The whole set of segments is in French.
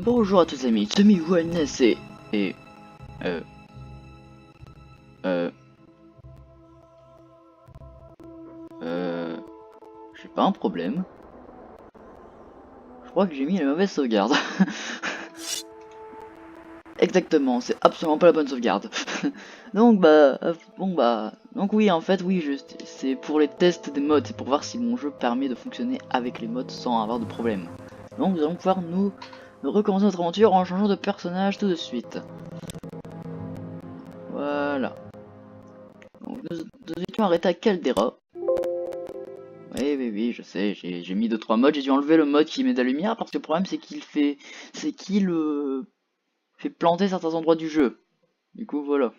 Bonjour à tous les amis, Tommy Wellness et euh, j'ai pas un problème. Je crois que j'ai mis la mauvaise sauvegarde. Exactement, c'est absolument pas la bonne sauvegarde. Donc donc oui, en fait oui, juste c'est pour les tests des mods, c'est pour voir si mon jeu permet de fonctionner avec les mods sans avoir de problème. Donc nous allons pouvoir nous recommencer notre aventure en changeant de personnage tout de suite. Voilà. Donc nous étions arrêtés à Caldera. Oui, je sais, j'ai mis 2-3 modes, j'ai dû enlever le mode qui met de la lumière parce que le problème c'est qu'il fait fait planter certains endroits du jeu. Du coup voilà.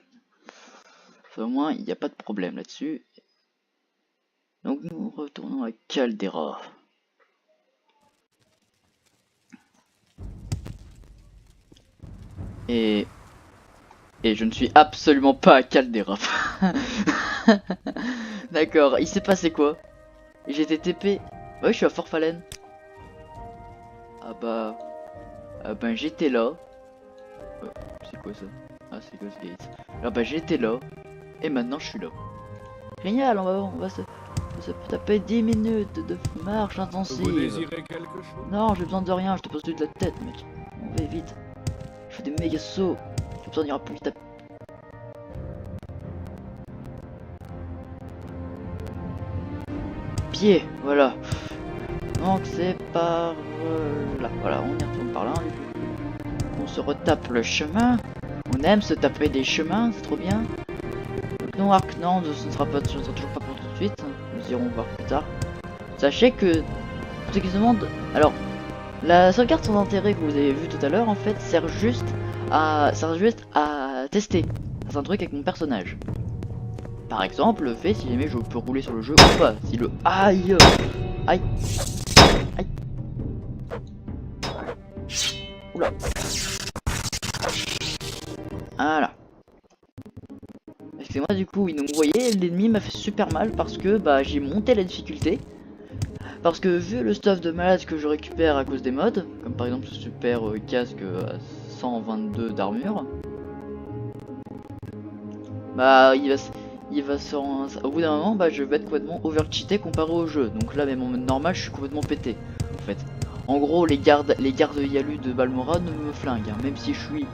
Ça, au moins il n'y a pas de problème là-dessus. Donc nous retournons à Caldera. Et je ne suis absolument pas à Caldera. D'accord, il s'est passé quoi? J'ai été TP. Ouais, je suis à Fort Fallen. Ah ben j'étais là. C'est quoi ça? Ah, c'est Ghost Gate. Ah bah j'étais là. Et maintenant je suis là. Génial, on va se taper 10 minutes de marche intensive. Vous désirez quelque chose? Non, j'ai besoin de rien, je te pose de la tête, mec. On va vite. Je fais des méga sauts. J'ai besoin d'ira plus vite à... pied, voilà. Donc c'est par là. Voilà, on y retourne par là. On se retape le chemin. On aime se taper des chemins, c'est trop bien. Donc non, Arc, non, ce ne sera toujours pas pour tout de suite. Nous irons voir plus tard. Sachez que, pour ceux qui se demandent, alors, la sauvegarde sans intérêt que vous avez vu tout à l'heure, en fait, sert juste à tester un truc avec mon personnage. Par exemple, le fait si jamais je peux rouler sur le jeu ou pas. Si le... Aïe. Aïe. Aïe. Oula. Voilà. Excusez-moi, du coup, donc vous voyez, l'ennemi m'a fait super mal parce que bah j'ai monté la difficulté. Parce que vu le stuff de malade que je récupère à cause des mods, comme par exemple ce super casque à 122 d'armure, bah au bout d'un moment, bah je vais être complètement overcheaté comparé au jeu. Donc là, même en mode normal, je suis complètement pété, en fait. En gros, les gardes Yalu de Balmora ne me flinguent, hein, même si je suis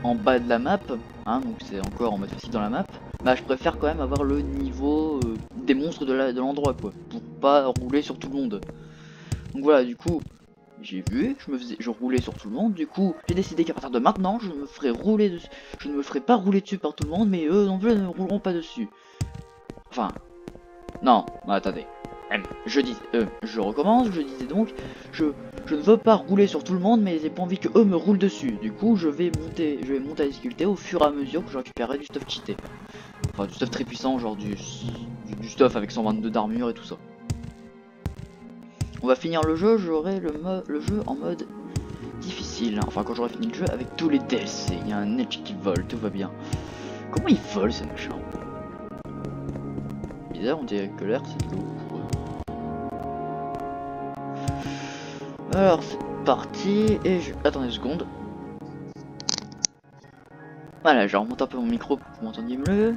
en bas de la map, hein, donc c'est encore en mode facile dans la map. Bah je préfère quand même avoir le niveau des monstres de l'endroit, quoi, pour pas rouler sur tout le monde. Donc voilà, du coup, j'ai vu, je roulais sur tout le monde, du coup, j'ai décidé qu'à partir de maintenant, je ne me ferai pas rouler dessus par tout le monde, mais eux non plus ne rouleront pas dessus. Enfin, non, attendez. Je recommence, je disais donc, je ne veux pas rouler sur tout le monde, mais j'ai pas envie que eux me roulent dessus. Du coup, je vais monter la difficulté au fur et à mesure que je récupérerai du stuff cheaté. Enfin, du stuff très puissant, genre du stuff avec 122 d'armure et tout ça. On va finir le jeu, j'aurai le jeu en mode difficile. Enfin, quand j'aurai fini le jeu avec tous les DLC. Il y a un edge qui vole, tout va bien. Comment il vole ce machin? Bizarre, on dirait que l'air c'est de l'eau. Alors c'est parti et je... Attendez une seconde. Voilà, je remonte un peu mon micro pour que vous m'entendiez mieux,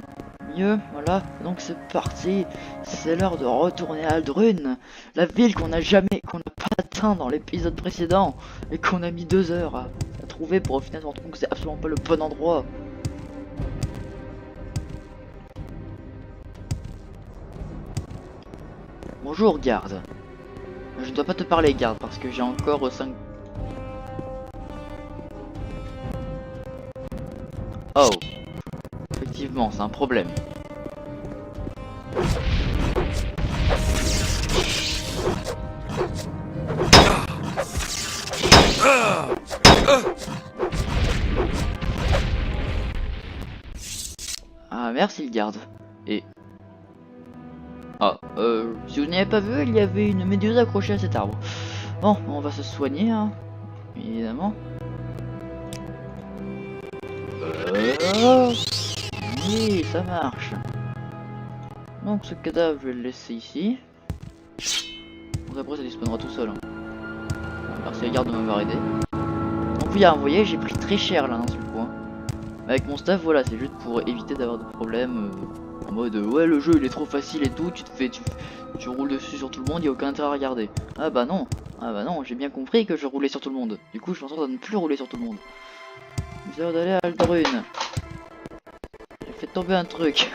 voilà. Donc c'est parti. C'est l'heure de retourner à Aldrun, la ville qu'on n'a pas atteint dans l'épisode précédent et qu'on a mis 2 heures à trouver pour au final se rendre compte que c'est absolument pas le bon endroit. Bonjour garde. Je ne dois pas te parler garde parce que j'ai encore 5... Oh. Effectivement, c'est un problème. Ah, merci le garde. Et... Ah, si vous n'avez pas vu, il y avait une méduse accrochée à cet arbre. Bon, on va se soigner, hein, évidemment. Oui, ça marche. Donc ce cadavre, je vais le laisser ici. Donc après, ça disposera tout seul. Hein. Merci les gardes de m'avoir aidé. Donc coup, il y a un voyage, j'ai pris très cher là, d'un seul coup. Hein. Avec mon stuff, voilà, c'est juste pour éviter d'avoir de problèmes. En mode, ouais, le jeu il est trop facile et tout, tu roules dessus sur tout le monde, il a aucun intérêt à regarder. Ah bah non, j'ai bien compris que je roulais sur tout le monde. Du coup, je pense à ne plus rouler sur tout le monde. C'est l'heure d'aller à Aldrune. J'ai fait tomber un truc.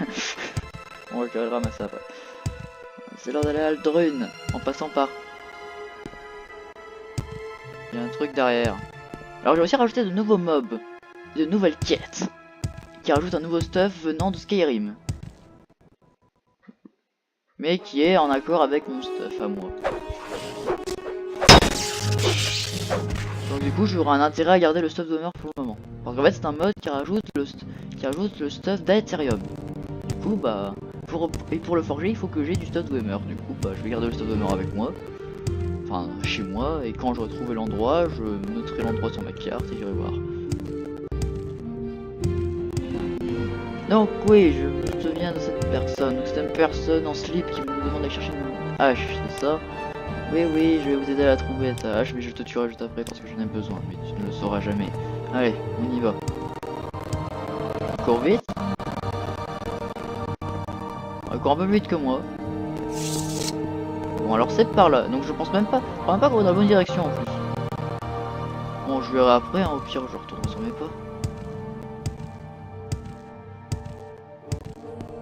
Bon, je vais le ramasser après. C'est l'heure d'aller à Aldrune, en passant par... Il y a un truc derrière. Alors j'ai aussi rajouté de nouveaux mobs, de nouvelles quêtes, qui rajoutent un nouveau stuff venant de Skyrim. Mais qui est en accord avec mon stuff à moi. Donc du coup j'aurai un intérêt à garder le stuff d'honneur pour le moment. Parce qu'en fait c'est un mode qui rajoute le stuff d'Aetherium. Du coup bah pour le forger il faut que j'ai du stuff d'honneur. Du coup bah je vais garder le stuff d'honneur avec moi. Enfin chez moi, et quand je retrouve l'endroit, je noterai l'endroit sur ma carte et j'irai voir. Donc oui, je me souviens de cette personne. C'est une personne en slip qui me demande d'aller chercher une hache, c'est ça? Oui, je vais vous aider à la trouver ta hache, mais je te tuerai juste après parce que j'en ai besoin, mais tu ne le sauras jamais. Allez, on y va. Encore vite. Encore un peu plus vite que moi. Bon alors c'est par là, donc je pense même pas qu'on va dans la bonne direction en plus. Bon je verrai après, hein, au pire je retourne sur mes pas.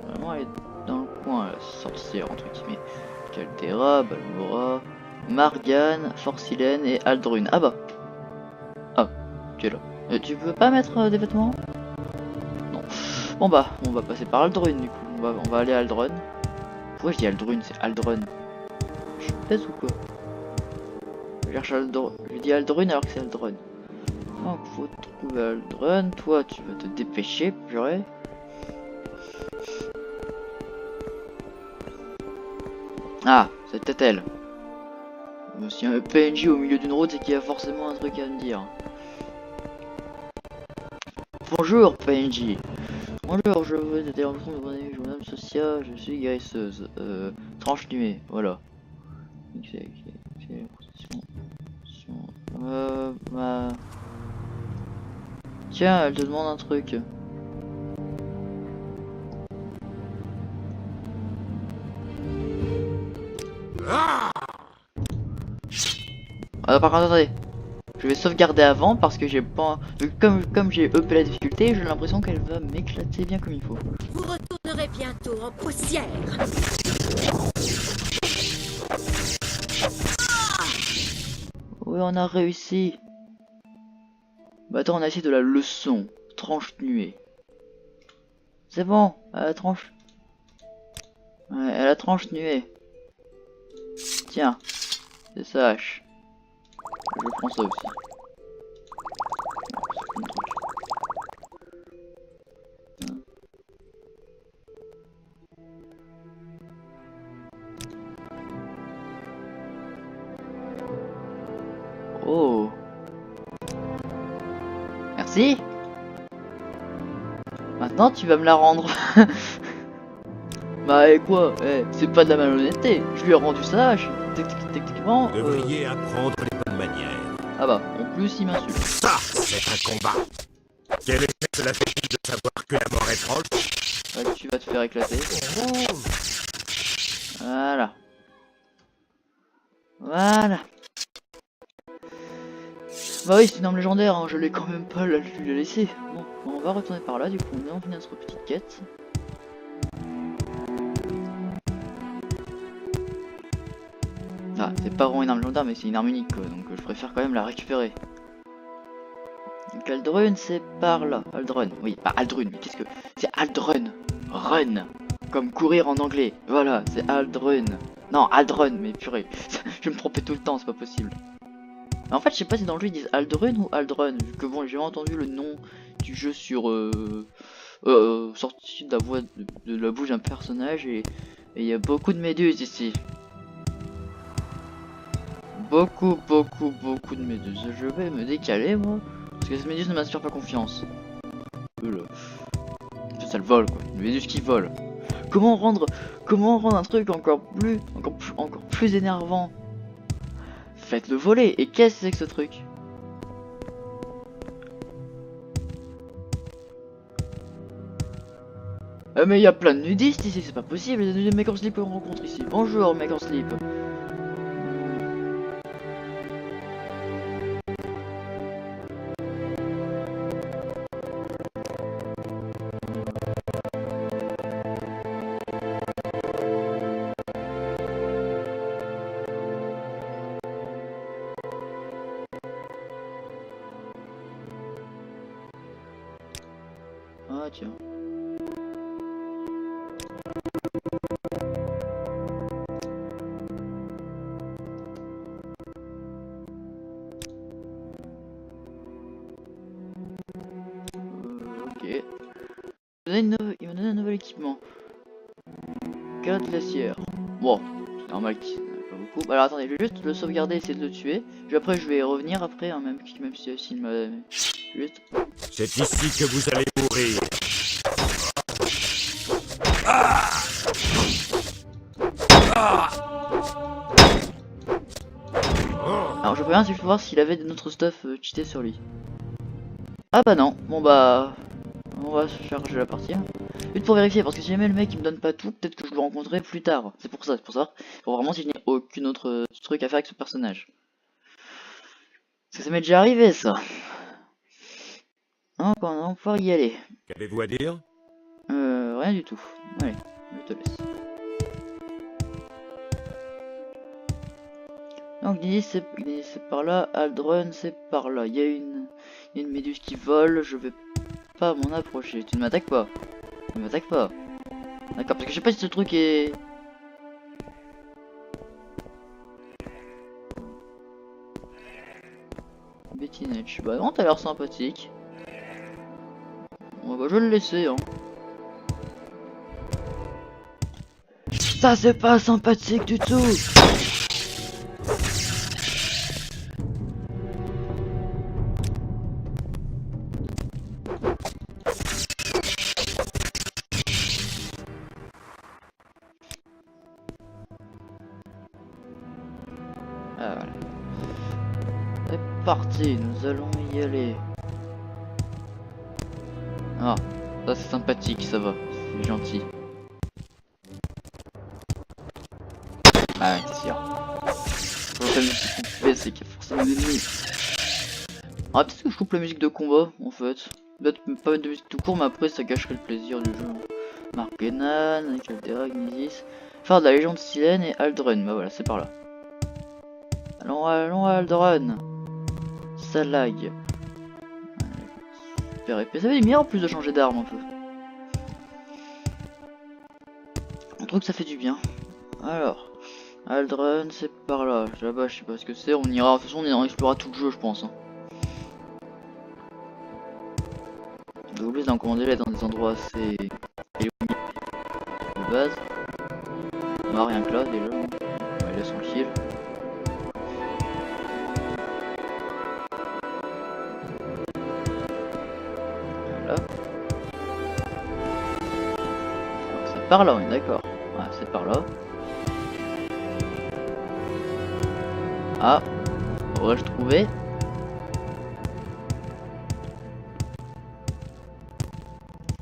Vraiment elle est dans le coin, la sorcière entre guillemets. Caldera, Balmora, Margane, Forcylène et Aldrune. Ah bah. Ah, tu es là. Tu peux pas mettre des vêtements? Non. Bon bah, on va passer par Aldrune du coup. On va aller à Aldrun. Pourquoi je dis Aldrune? C'est Aldrun. Je suis bête ou quoi? Je cherche Aldrun. Je dis Aldrune alors que c'est Aldrun. Donc faut trouver Aldrun. Toi tu vas te dépêcher, purée. Ah, c'est peut-être elle. Si un PNJ au milieu d'une route, c'est qu'il y a forcément un truc à me dire. Bonjour PNJ. Bonjour, je veux être en train de mon âme sociale, je suis guérisseuse. Tranche nuée, voilà. Tiens, elle te demande un truc. Alors par contre attendez, je vais sauvegarder avant parce que j'ai pas... Comme j'ai upé la difficulté, j'ai l'impression qu'elle va m'éclater bien comme il faut. Vous retournerez bientôt en poussière. Oui on a réussi. Bah attends on a essayé de la leçon. Tranche nuée. C'est bon, elle a tranche. Ouais, elle a tranche nuée. Tiens, c'est sa hache. Je prends ça aussi. Oh. Merci. Maintenant tu vas me la rendre. Bah et quoi? C'est pas de la malhonnêteté. Je lui ai rendu sa hache. Techniquement. Vous devriez apprendre les bonnes manières. Ah bah, en plus il m'insulte. Ça, c'est un combat. Quel effet cela fait-il de savoir que la mort est proche? Ouais, tu vas te faire éclater. Voilà. Voilà. Bah oui, c'est une arme légendaire, hein. Je l'ai quand même pas lui la laisser. Bon, on va retourner par là, du coup on finit notre petite quête. Ah, c'est pas vraiment une arme légendaire, mais c'est une arme unique, quoi, donc je préfère quand même la récupérer. Donc Aldrun, c'est par là. Aldrun, oui, pas Aldrun, mais qu'est-ce que... C'est Aldrun. Run. Comme courir en anglais. Voilà, c'est Aldrun. Non, Aldrun, mais purée. Je vais me tromper tout le temps, c'est pas possible. En fait, je sais pas si dans le jeu ils disent Aldrun ou Aldrun, vu que bon, j'ai entendu le nom du jeu sur... sorti de la voix de la bouche d'un personnage, et il y a beaucoup de méduses ici. Beaucoup de méduses. Je vais me décaler moi. Parce que ces méduses ne m'inspirent pas confiance. Ça le vole quoi. Une méduse qui vole. Comment rendre un truc encore plus énervant? Faites-le voler. Et qu'est-ce que c'est que ce truc? Mais il y a plein de nudistes ici, c'est pas possible, il y a des mecs en slip qu'on rencontre ici. Bonjour mec en slip. Ah tiens. Ok. Il m'a donné un nouvel équipement. Garde glaciaire. Bon, c'est normal qu'il n'y en a pas beaucoup. Alors attendez, je vais juste le sauvegarder, essayer de le tuer. Puis après je vais revenir après, hein, même si s'il m'a... Juste... C'est ici que vous allez mourir. Alors je préviens si je peux voir s'il avait notre stuff cheaté sur lui. Ah bah non, bon bah... On va charger la partie. Juste pour vérifier, parce que si jamais le mec il me donne pas tout, peut-être que je le rencontrerai plus tard. C'est pour ça, pour vraiment si je n'ai aucune autre truc à faire avec ce personnage. Parce que ça m'est déjà arrivé ça. Donc on va pouvoir y aller. Qu'avez-vous à dire? Rien du tout. Allez, je te laisse. Donc Gnis c'est par là, Aldrun c'est par là. Il y a une méduse qui vole, je vais pas m'en approcher. Tu ne m'attaques pas. Tu ne m'attaques pas. D'accord, parce que je sais pas si ce truc est... Bettinage. Bah non, t'as l'air sympathique. Bon, bah je vais le laisser, hein. Ça c'est pas sympathique du tout. Ah, voilà. C'est parti, nous allons y aller. Ah, ça c'est sympathique, ça va, c'est gentil. Ah ouais, c'est sûr. Quand la musique coupée, c'est qu'il y a forcément des ennemis. Ah, peut-être que je coupe la musique de combat, en fait. Peut-être pas mettre de musique tout court, mais après ça gâcherait le plaisir du jeu. Markenan, Caldera, Gnisis. Phare de la Légion de Silène et Aldrun, bah voilà, c'est par là. Allons à Aldrun. Ça lag. Super épais. Ça fait du bien en plus de changer d'arme un peu. On trouve que ça fait du bien. Alors, Aldrun, c'est par là. Là-bas, je sais pas ce que c'est. On ira, de toute façon, on explorera tout le jeu, je pense. Hein. J'ai oublié d'en commander là dans des endroits assez éloignés de base. Bah, rien que là, déjà. On va laisser tranquille. Voilà. C'est par là, on est d'accord. Ouais, c'est par là. Ah, aurais-je trouvé?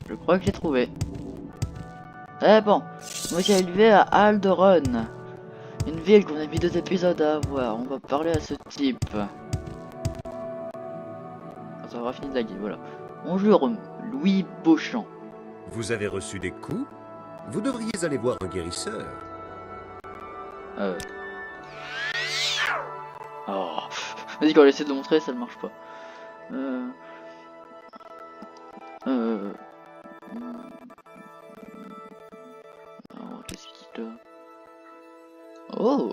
Je crois que j'ai trouvé. Eh bon, on va arriver à Aldrun. Une ville qu'on a mis 2 épisodes à avoir. On va parler à ce type. Quand ça aura fini de laguer, voilà. Bonjour, Louis Beauchamp. Vous avez reçu des coups? Vous devriez aller voir un guérisseur. Oh. Vas-y, quand on essaie de le montrer, ça ne marche pas. Alors, qu'est-ce qu'il te... Oh.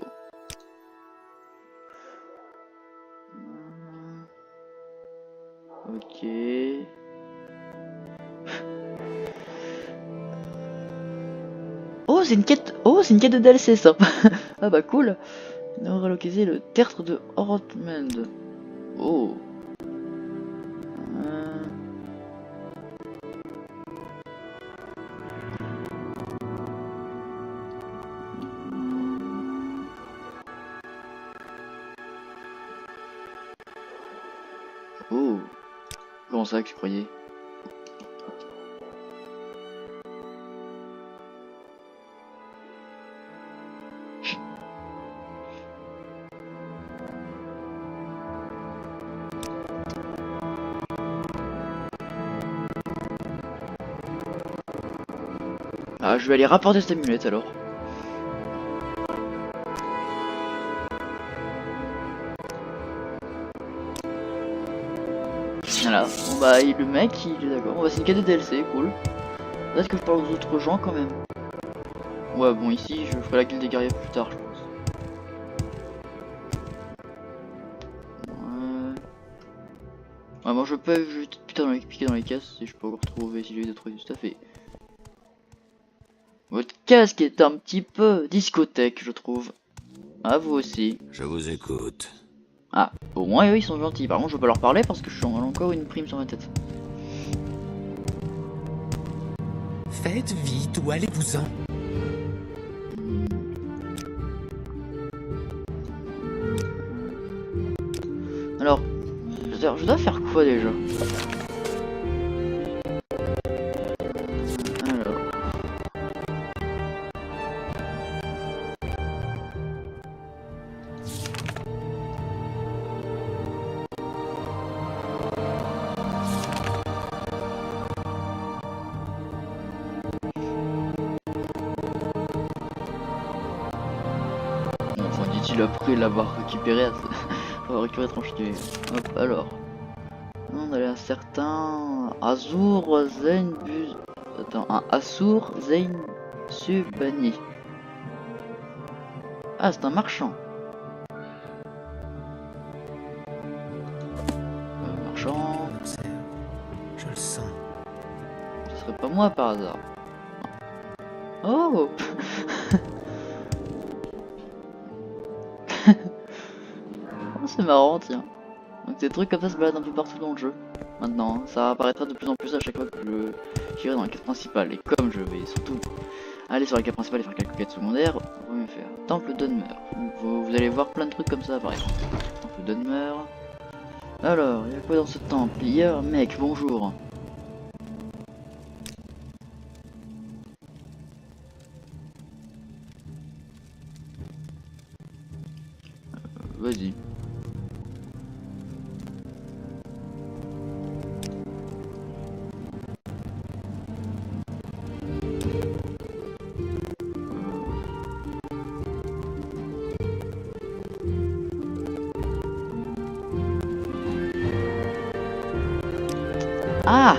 Ok. Oh, c'est une quête. Oh, c'est une quête de DLC ça. Ah bah cool. On va relocaliser le tertre de Hortmund. Oh. Oh. Comment ça que tu croyais? Bah, je vais aller rapporter cette amulette alors. Voilà, bon bah le mec il est d'accord, on va c'est une quête de DLC, cool. Peut-être que je parle aux autres gens quand même. Ouais bon ici je ferai la guilde des guerriers plus tard je pense. Ouais moi je peux juste putain piquer dans les caisses si je peux encore retrouver si j'ai des trucs tout à fait. Votre casque est un petit peu discothèque je trouve. Ah vous aussi. Je vous écoute. Ah, au moins eux ils sont gentils. Par contre je peux leur parler parce que je suis encore une prime sur ma tête. Faites vite ou allez-vous-en. Alors, je dois faire quoi déjà? Alors. Bon, enfin dit-il après l'avoir récupéré, avoir récupéré tranché. Hop, alors. On a un certain Azur Zain Buz. Attends, un Asur Zain Subani. Ah, c'est un marchand. Marchand. Je le sens. Ce serait pas moi par hasard. Oh. Oh, c'est marrant, tiens. Donc des trucs comme ça se baladent un peu partout dans le jeu. Maintenant, hein. Ça apparaîtra de plus en plus à chaque fois que j'irai dans la quête principale. Et comme je vais surtout aller sur la quête principale et faire quelques quêtes secondaires, on va faire Temple d'Unmer. Vous allez voir plein de trucs comme ça apparaître. Temple d'Unmer. Alors, il y a quoi dans ce temple? Il y a un mec, bonjour. Vas-y. Ah!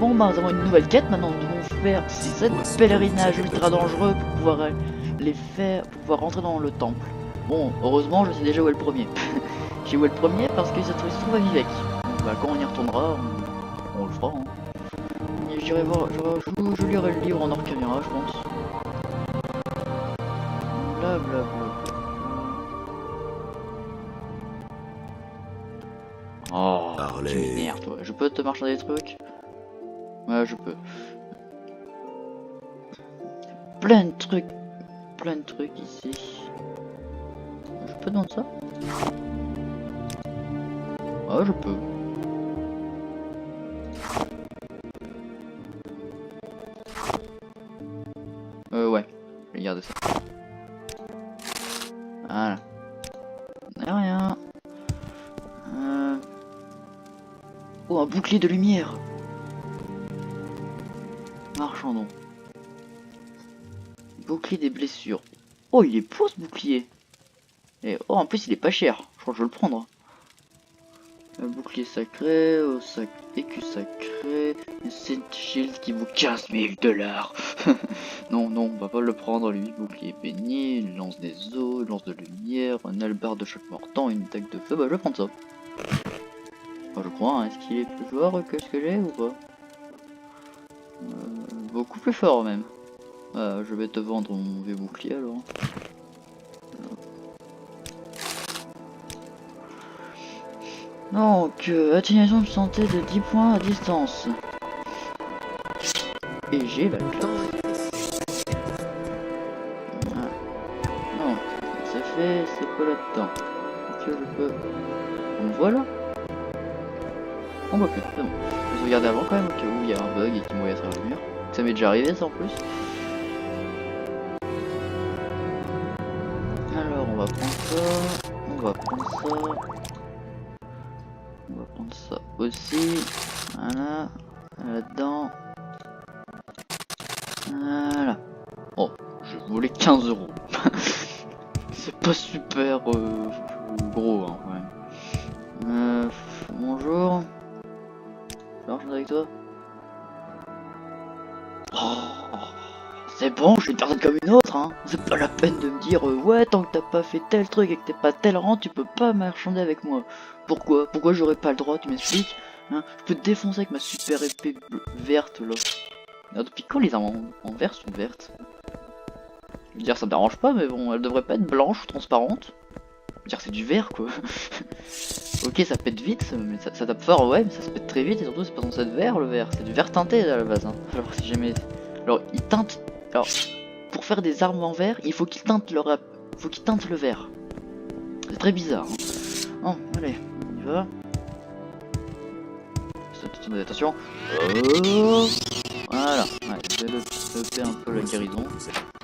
Bon bah nous avons une nouvelle quête maintenant, nous devons faire 7 pèlerinages ultra dangereux pour pouvoir les faire, pour pouvoir rentrer dans le temple. Bon, heureusement je sais déjà où est le premier. J'ai où est le premier parce que ça se trouve à Vivec. Donc, bah, quand on y retournera, on le fera. Hein. Et j'irai voir, je lirai le livre en hors caméra je pense. Blablabla. Oh, tu m'énerves toi. Je peux te marchander des trucs? Ouais, je peux. Plein de trucs ici. Je peux demander ça? Ouais, je peux. Ouais, je vais garder ça. Voilà. Rien. Oh, un bouclier de lumière. Marchandons. Bouclier des blessures. Oh, il est beau ce bouclier. Et oh, en plus, il est pas cher. Je crois que je vais le prendre. Un bouclier sacré, écu sacré, un Saint Shield qui vaut 15 000 $. Non, on va pas le prendre lui. Bouclier béni, une lance des eaux, une lance de lumière, un albarde de choc mordant, une dague de feu. Bah, je vais prendre ça. Enfin, je crois, hein. Est-ce qu'il est plus fort que ce que j'ai ou pas? Beaucoup plus fort même. Je vais te vendre mon vieux bouclier alors. Donc, atténuation de santé de 10 points à distance. Et j'ai la clope. Voilà. Non, ça fait, c'est quoi là-dedans? Que je peux... Donc voilà. On voit plus, c'est bon. Je vais regarder avant quand même, au cas où il y a un bug et qu'il me voit à travers le mur. Ça m'est déjà arrivé ça en plus. Alors on va prendre ça. On va prendre ça. On va prendre ça aussi. Voilà. Là-dedans. Voilà. Oh, je voulais 15 euros. C'est pas super gros, hein, quand même. Bonjour. Je peux marcher avec toi? Oh, c'est bon, je suis une personne comme une autre, hein. C'est pas la peine de me dire ouais, tant que t'as pas fait tel truc et que t'es pas tel rang, tu peux pas marchander avec moi. Pourquoi? Pourquoi j'aurais pas le droit? Tu m'expliques? Hein, je peux te défoncer avec ma super épée verte là. Alors, depuis quand les armes en vert sont vertes? Je veux dire, ça me dérange pas, mais bon, elles devraient pas être blanches ou transparentes. Je veux dire, c'est du vert quoi. Ok, ça pète vite, mais ça tape fort, ouais, mais ça se pète très vite et surtout, c'est pas censé être vert le vert, c'est du vert teinté à la base. Hein. Alors, si jamais. Alors, ils teintent. Alors, pour faire des armes en vert, il faut qu'ils teintent le vert. C'est très bizarre. Hein. Bon, allez, on y va. Attention. Oh. Voilà, ouais, je vais upper un peu la guérison.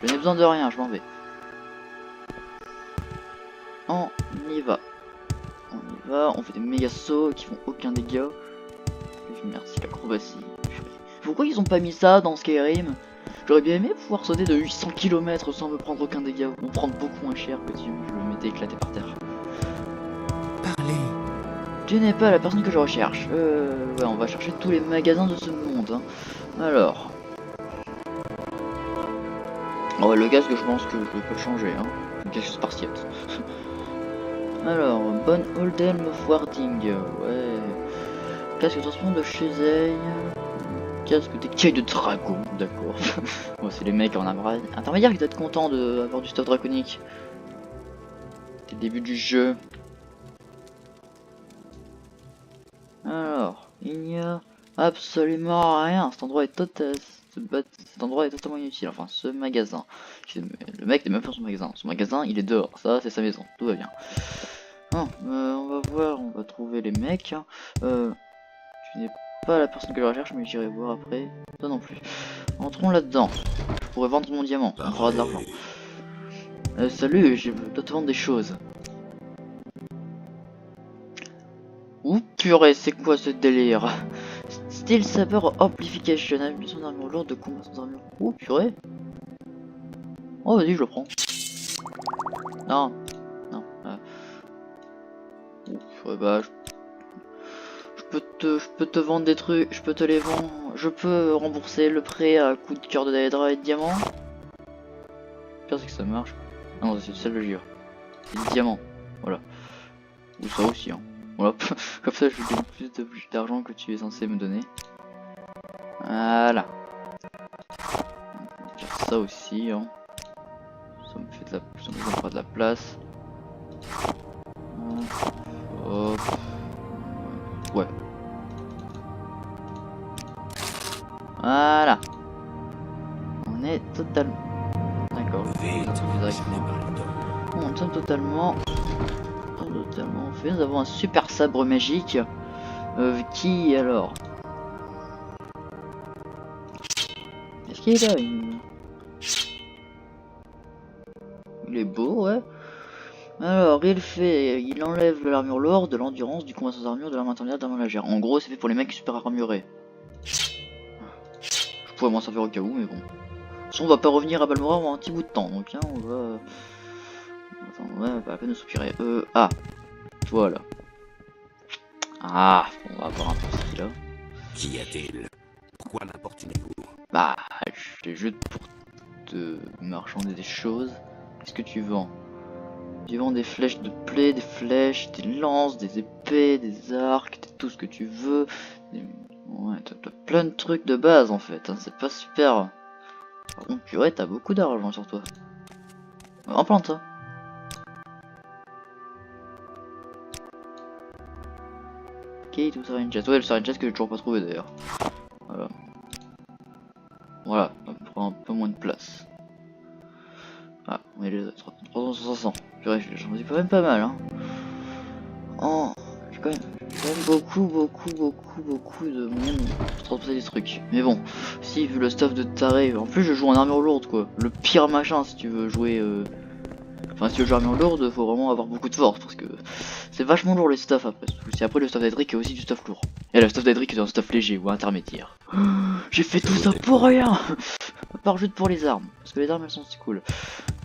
Je n'ai besoin de rien, je m'en vais. On y va. On y va, on fait des méga sauts qui font aucun dégât. Merci, l'acrobatie. Pourquoi ils ont pas mis ça dans Skyrim? J'aurais bien aimé pouvoir sauter de 800 km sans me prendre aucun dégât. On prend beaucoup moins cher que si je le mettais éclaté par terre. Parlez. Tu n'es pas la personne que je recherche. Ouais, on va chercher tous les magasins de ce monde. Hein. Alors. Oh, ouais, le casque, je pense que je peux le changer. Hein. Le casque spartiate. Alors, bonne Oldham Warding. Ouais. Casque de transport de Chesey. Casque d'écaille de dragon. D'accord. Bon, c'est les mecs en intermédiaire qui doivent être contents d'avoir du stuff draconique. C'est le début du jeu. Alors, il n'y a absolument rien. Cet endroit est totalement inutile. Enfin, ce magasin. Le mec n'est même pas son magasin. Son magasin, il est dehors. Ça, c'est sa maison. Tout va bien. Bon, on va voir. On va trouver les mecs. Tu n'es pas la personne que je recherche, mais j'irai voir après. Toi non plus. Entrons là-dedans. Je pourrais vendre mon diamant. On fera de l'argent. Salut, je dois te vendre des choses. Ouh purée, c'est quoi ce délire? Steel Saber Amplification, ambition d'armure lourde de combat sans armure. Ouh purée. Oh vas-y, je le prends. Non, non. Ouh purée, bah je peux te vendre des trucs, je peux te les vendre. Je peux rembourser le prêt à coup de cœur de Daedra et de diamant. Le pire c'est que ça marche. Ah non, c'est celle de gire. C'est du diamant, voilà. Ou ça aussi, hein. Voilà, comme ça je gagne plus d'argent que tu es censé me donner. Voilà. On va faire ça aussi, hein. Ça me fait ça me prend de la place. Hop. Ouais. Voilà. On est totalement. D'accord. Bon, nous sommes totalement fait. Nous avons un super sabre magique. Qui alors? Est-ce qu'il est là? Il est beau, ouais. Alors, il enlève l'armure lourde, de l'endurance, du combat sans armure, de l'arme intermédiaire, de l'arme légère. En gros, c'est fait pour les mecs qui sont super armurés. Je pourrais m'en servir au cas où, mais bon. De toute façon, on va pas revenir à Balmora en un petit bout de temps, donc hein, on va. Attends, ouais, pas la peine de soupirer. Ah, voilà. Ah, on va avoir un peu ce qu'il a. Qu'y a-t-il? Pourquoi m'importunez-vous? Bah, je te juste pour te marchander des choses. Qu'est-ce que tu vends? Tu vends des flèches de plaie, des flèches, des lances, des épées, des arcs, tout ce que tu veux. Ouais, t'as plein de trucs de base en fait, hein, c'est pas super. Par contre, purée, t'as beaucoup d'argent sur toi. En plante ça. Ok, tout ça, une chest. Ouais, le Sarin chest que j'ai toujours pas trouvé d'ailleurs. Voilà. Voilà, ça prend un peu moins de place. Ah, on est les 3500. Purée, j'en ai quand même pas mal, hein. Oh, j'ai quand même beaucoup de moyens pour transporter des trucs. Mais bon, si, vu le stuff de taré, en plus je joue en armure lourde quoi. Le pire machin si tu veux jouer. Enfin, si tu veux jouer armure lourde, faut vraiment avoir beaucoup de force parce que c'est vachement lourd les stuff après. C'est après le stuff d'Edric est aussi du stuff lourd. Et le stuff d'Edric est un stuff léger ou intermédiaire. J'ai fait tout ça pour rien. À part juste pour les armes. Parce que les armes elles sont si cool.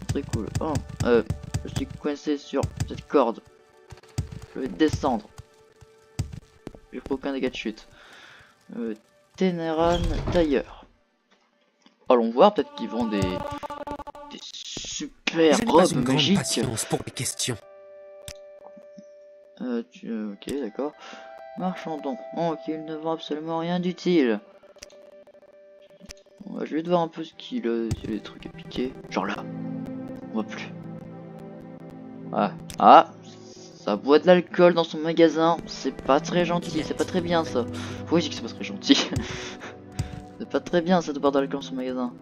Très cool. Oh, je suis coincé sur cette corde. Je vais descendre. J'ai pris aucun dégât de chute. Ténéran tailleur. Allons voir, peut-être qu'ils vendent des super Je n'ai pas robes une grande magiques. patience pour les questions. Ok, d'accord. Marchandons. Oh, qu'il ne vend absolument rien d'utile. Ouais, je vais te voir un peu ce qu'il a, s'il y a des trucs à piquer. Genre là. On voit plus. Ah, ça boit de l'alcool dans son magasin. C'est pas très gentil, c'est pas très bien ça. Oui, je dis que c'est pas très gentil. C'est pas très bien ça de boire de l'alcool dans son magasin.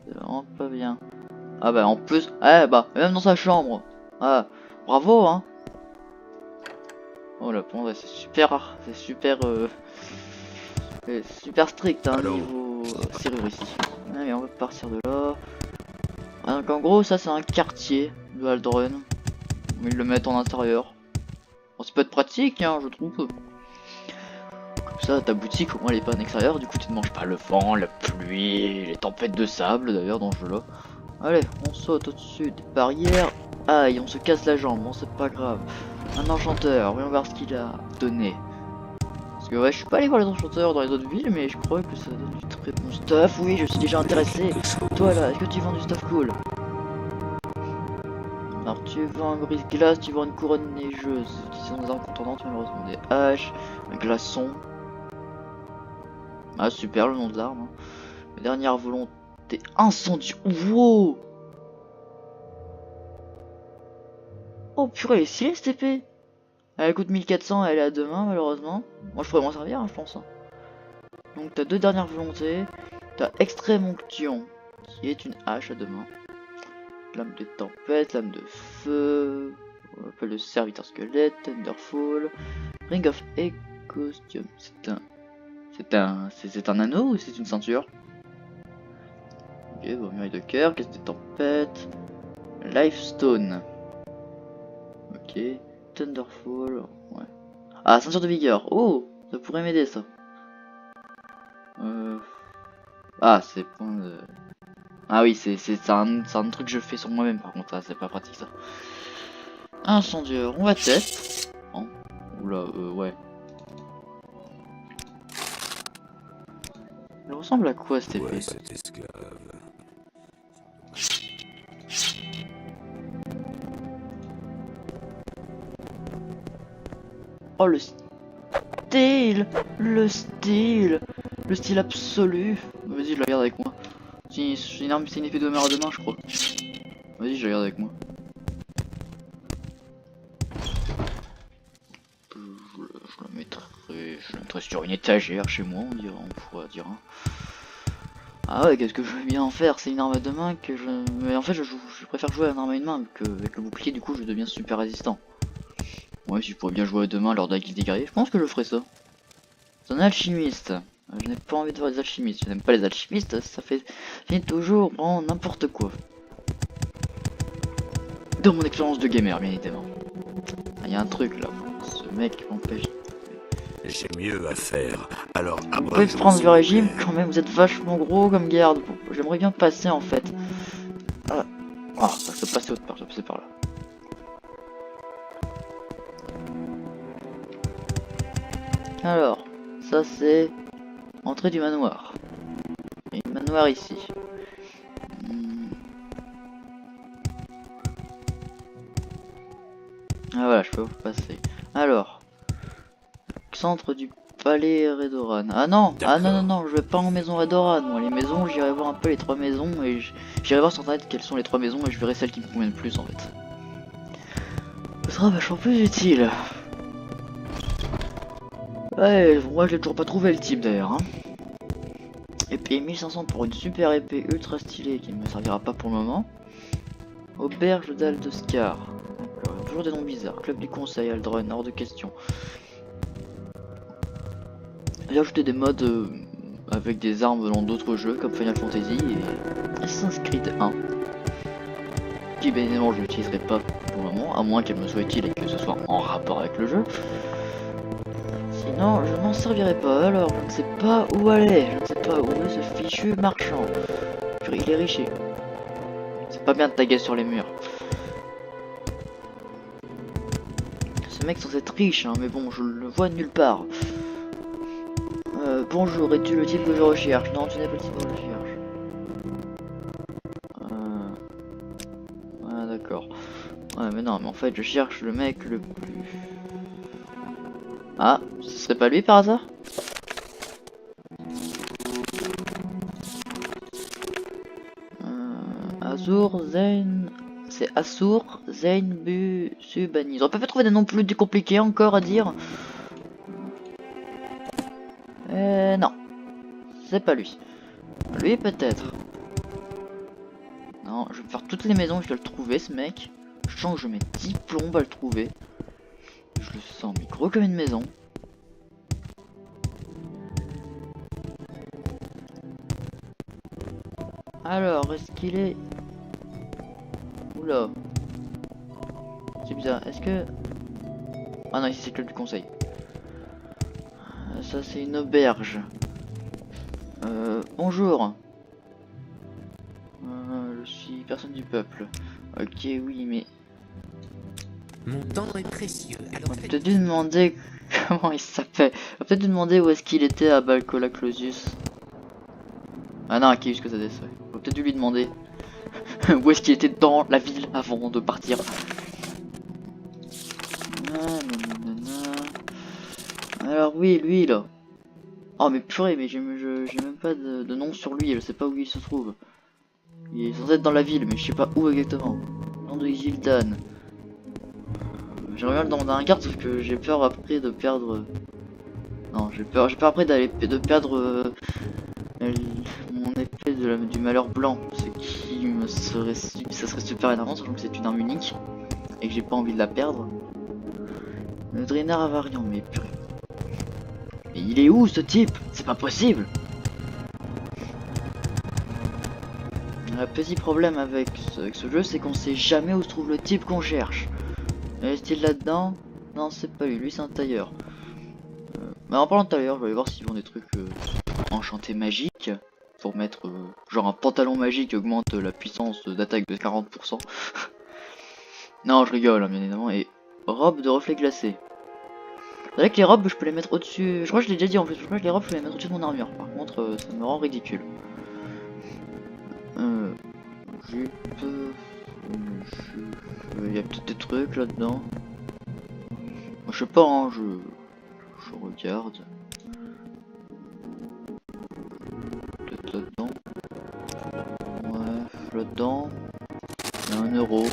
C'est vraiment pas bien. Ah bah en plus, même dans sa chambre. Ah, bravo hein. Oh la pendre, c'est super strict hein, Allô. niveau serrure ici. Allez, on va partir de là. Ah, donc en gros, ça c'est un quartier de Aldrun. Ils le mettent en intérieur. Bon, ça peut être pratique, hein, je trouve. Comme ça, ta boutique, au moins elle est pas en extérieur. Du coup, tu ne manges pas le vent, la pluie, les tempêtes de sable d'ailleurs dans ce jeu-là. Allez, on saute au-dessus des barrières. Aïe, on se casse la jambe, bon, c'est pas grave. Un enchanteur, voyons voir ce qu'il a donné. Parce que ouais, je suis pas allé voir les enchanteurs dans les autres villes, mais je crois que ça donne du très bon stuff. Oui, je suis déjà intéressé. Toi là, est-ce que tu vends du stuff cool? Alors tu vends un brise-glace, tu vends une couronne neigeuse. Qui sont des armes contournantes, malheureusement des haches, un glaçon. Ah super le nom de l'arme. Hein. Dernière volonté, incendie. Wow. Oh purée, elle est stylée cette épée. Elle coûte 1400, elle est à 2 mains malheureusement. Moi je pourrais m'en servir hein, je pense. Hein. Donc t'as deux dernières volontés. T'as extrême onction, qui est une hache à 2 mains. Lame de tempête, lame de feu. On appelle le serviteur squelette, Thunderfall. Ring of Costume. C'est un anneau ou c'est une ceinture? Ok, bon, muraille de cœur, caisse des tempêtes. Lifestone. Ok. Thunderfall. Ouais. Ah, ceinture de vigueur. Oh, ça pourrait m'aider ça. Ah, c'est point de... Ah oui, c'est un truc que je fais sur moi-même par contre, c'est pas pratique ça. Incendieur, on va test. Oh. Oula, ouais. Elle ressemble à quoi cette épée? Ouais, cet esclave. Oh le style, le style absolu. Vas-y, je la garde avec moi. C'est une arme, c'est une épée de mer à 2 mains, je crois. Vas-y, je la garde avec moi. Je la mettrai sur une étagère chez moi, on pourrait dire. Hein. Ah ouais, qu'est-ce que je veux bien en faire? C'est une arme à 2 mains que je... Mais en fait, je préfère jouer à une arme à une main, que avec le bouclier, du coup, je deviens super résistant. Ouais, si je pourrais bien jouer à 2 mains lors de la guilde des guerriers, je pense que je ferais ça. C'est un alchimiste. Je n'ai pas envie de voir les alchimistes. Je n'aime pas les alchimistes, ça fait toujours vraiment n'importe quoi. Dans mon expérience de gamer, bien évidemment. Il y a un truc là. Ce mec m'empêche. J'ai mieux à faire, alors Vous pouvez prendre du régime quand même, vous êtes vachement gros comme garde. J'aimerais bien passer en fait. Ah, ça se passer autre part, je vais passer par là. Alors, ça c'est entrée du manoir. Il y a un manoir ici. Ah voilà, je peux vous passer. Alors, centre du palais Redoran. Ah non, je vais pas en maison Redoran. Moi, les maisons, j'irai voir un peu les 3 maisons et j'irai voir sur internet quelles sont les 3 maisons et je verrai celles qui me conviennent le plus en fait. Ce sera vachement plus utile. Ouais, moi je l'ai toujours pas trouvé le type d'ailleurs. Hein. Et puis 1500 pour une super épée ultra stylée qui ne me servira pas pour le moment. Auberge d'Aldescar. Toujours des noms bizarres. Club du conseil, Aldrun, hors de question. J'ai ajouté des modes avec des armes dans d'autres jeux comme Final Fantasy et Assassin's Creed 1. qui bien évidemment je l'utiliserai pas pour le moment, à moins qu'elle me soit utile et que ce soit en rapport avec le jeu. Sinon, je m'en servirai pas, alors je ne sais pas où aller, je ne sais pas où est ce fichu marchand. Il est riche. C'est pas bien de taguer sur les murs. Ce mec censé être riche, hein, mais bon, je le vois nulle part. Bonjour, es-tu le type que je recherche? Non, tu n'es pas le type que je recherche. Ah, d'accord. Ouais, mais non, mais en fait, je cherche le mec le plus... Ah, ce serait pas lui par hasard? Azur Zain... C'est Assur Zain Bu Subani. Ils auraient pas fait trouver des noms plus compliqués encore à dire. Non. C'est pas lui. Lui peut-être. Non, je vais faire toutes les maisons, je dois le trouver ce mec. Je sens que je mets 10 plombes à le trouver. Je le sens mais gros comme une maison. Alors, est-ce qu'il est... Oula. C'est bizarre, est-ce que... Ah non, ici c'est le club du conseil. Ça c'est une auberge. Bonjour. Je suis personne du peuple. Ok, oui, mais... Mon temps est précieux, alors On va peut-être dû demander comment il s'appelle. On va peut-être dû demander où est-ce qu'il était à Balcola Clausius. Ah non, Caius que ça déçoit. On va peut-être dû lui demander où est-ce qu'il était dans la ville avant de partir. Alors oui, lui là. Oh mais purée, mais j'ai même pas de nom sur lui, je sais pas où il se trouve. Il est censé être dans la ville, mais je sais pas où exactement. Nom de Gildan. J'aimerais bien le demander à un garde, sauf que j'ai peur après de perdre... Non, j'ai peur après de perdre mon épée du malheur blanc. Ce qui me serait... Ça serait super énervant, sachant que c'est une arme unique. Et que j'ai pas envie de la perdre. Le draineur invariant, mais purée. Mais il est où ce type? C'est pas possible. Le petit problème avec ce jeu, c'est qu'on sait jamais où se trouve le type qu'on cherche. Est-il là-dedans? Non, c'est pas lui, lui c'est un tailleur. Mais en parlant de tailleur, je vais aller voir s'ils vendent des trucs enchantés magiques. Pour mettre genre un pantalon magique qui augmente la puissance d'attaque de 40%. Non, je rigole, hein, bien évidemment. Et robe de reflet glacé. C'est vrai que les robes, je peux les mettre au-dessus. Je crois que je l'ai déjà dit en plus. Je crois que les robes, je peux les mettre au-dessus de mon armure. Par contre, ça me rend ridicule. Jupe. Il y a peut-être des trucs là-dedans. Je sais pas, hein, je regarde. Peut-être là-dedans. Ouais, là-dedans. Il y a 1 euro.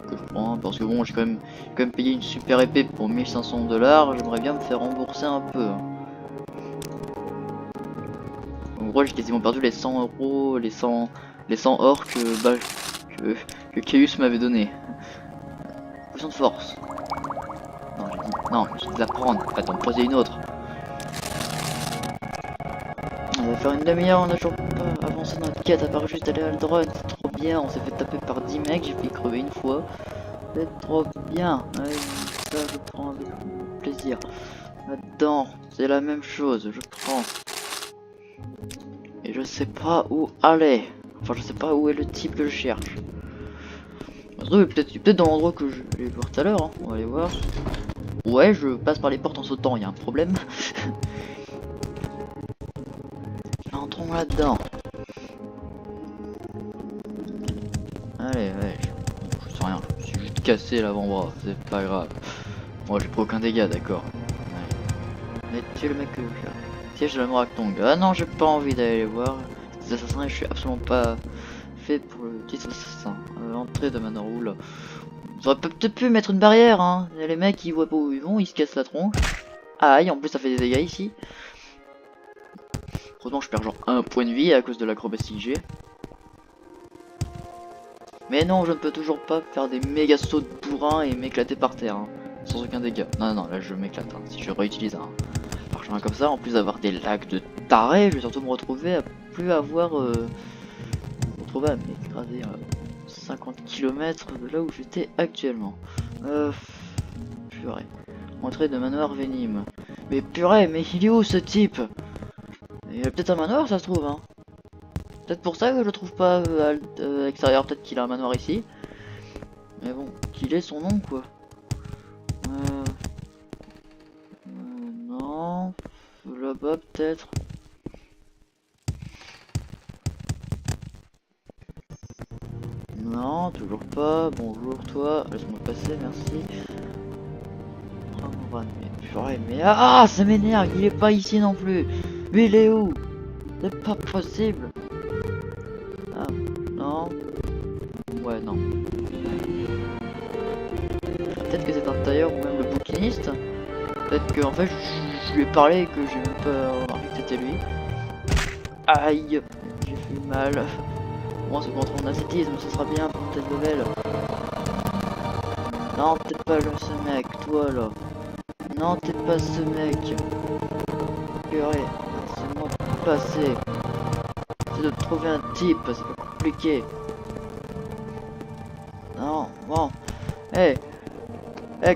Que je prends, parce que bon, j'ai quand même payé une super épée pour 1500 $. J'aimerais bien me faire rembourser un peu. En gros, j'ai quasiment perdu les 100 euros, les 100 or que Caius m'avait donné. Potion de force. Non, j'ai dit de la prendre. En fait, on posait une autre. On va faire une demi-heure, on a toujours pas avancé notre quête à part juste aller à Aldron. C'est trop bien, on s'est fait taper par 10 mecs, j'ai fait crever une fois. C'est trop bien. Ouais, ça je prends avec plaisir. Là-dedans, c'est la même chose, je prends. Et je sais pas où aller. Enfin, je sais pas où est le type que je cherche. Il est peut-être dans l'endroit que je vais voir tout à l'heure, hein. On va aller voir. Ouais, je passe par les portes en sautant, il y a un problème. Entrons là-dedans. Allez, je sais rien, je suis juste cassé l'avant-bras, c'est pas grave. Moi j'ai pris aucun dégât, d'accord. Mais tu es le mec que je cherche. Siège de la Moraktongue. Ah non, j'ai pas envie d'aller les voir. Les assassins, je suis absolument pas fait pour le petit assassin. Entrée de Manorul. Ils auraient peut-être pu mettre une barrière, hein. Les mecs ils voient pas où ils vont, ils se cassent la tronche. Aïe, en plus ça fait des dégâts ici. Heureusement je perds genre 1 point de vie à cause de l'acrobatie que j'ai. Mais non, je ne peux toujours pas faire des méga sauts de bourrin et m'éclater par terre, hein, sans aucun dégât. Non, là je m'éclate, hein, si je réutilise un parchemin comme ça, en plus d'avoir des lags de taré, je vais surtout me retrouver à plus avoir... retrouver à m'écraser 50 km de là où j'étais actuellement. Purée. Entrée de manoir Vénime. Mais purée, mais il est où ce type? Il a peut-être un manoir, ça se trouve, hein. Peut-être pour ça que je le trouve pas à l'extérieur, peut-être qu'il a un manoir ici. Mais bon, qu'il ait son nom, quoi. Non. Là-bas, peut-être. Non, toujours pas. Bonjour, toi. Laisse-moi passer, merci. Mais purée, mais ah, ça m'énerve. Il est pas ici non plus. Mais il est où? C'est pas possible. Ah, non. Ouais, non. Peut-être que c'est un tailleur ou même le bouquiniste. Peut-être que en fait je lui ai parlé et que j'ai même pas remarqué que c'était lui. Aïe, j'ai fait mal. Bon, c'est contre mon ascétisme, ce sera bien pour telle level. Non, peut-être pas ce mec, toi là. Non, peut-être pas ce mec. Purée, laissez-moi passer. C'est de trouver un type, c'est pas compliqué. Non, bon. Eh,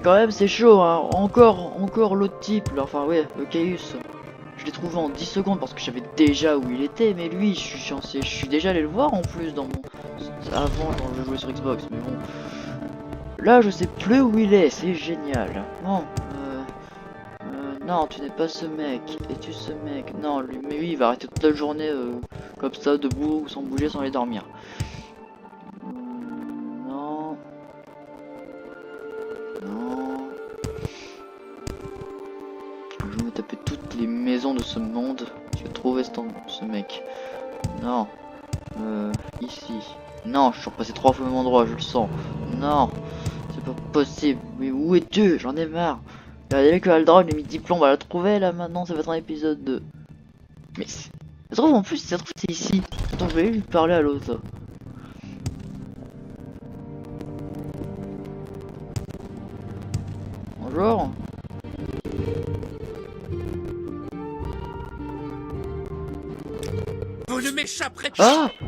quand même c'est chaud, hein. Encore l'autre type, là. Enfin ouais, le Caius. Je l'ai trouvé en 10 secondes parce que je savais déjà où il était, mais lui, je suis déjà allé le voir en plus dans mon... Avant, quand je jouais sur Xbox, mais bon. Là, je sais plus où il est, c'est génial. Bon, non, tu n'es pas ce mec. Es-tu ce mec? Non, lui, mais lui, il va arrêter toute la journée comme ça, debout, sans bouger, sans aller dormir. Non. Non. Je vais me taper toutes les maisons de ce monde. Je vais trouver ce mec. Non. Ici. Non, je suis repassé 3 fois au même endroit, je le sens. Non. C'est pas possible. Mais où es-tu? J'en ai marre. Regardez que Aldron, les midi-plomb, on va la trouver là maintenant, ça va être un épisode 2. Mais ça se trouve en plus, ça se trouve c'est ici. Attends, je vais lui parler à l'autre. Bonjour. Vous ne m'échapperez Ah! pas.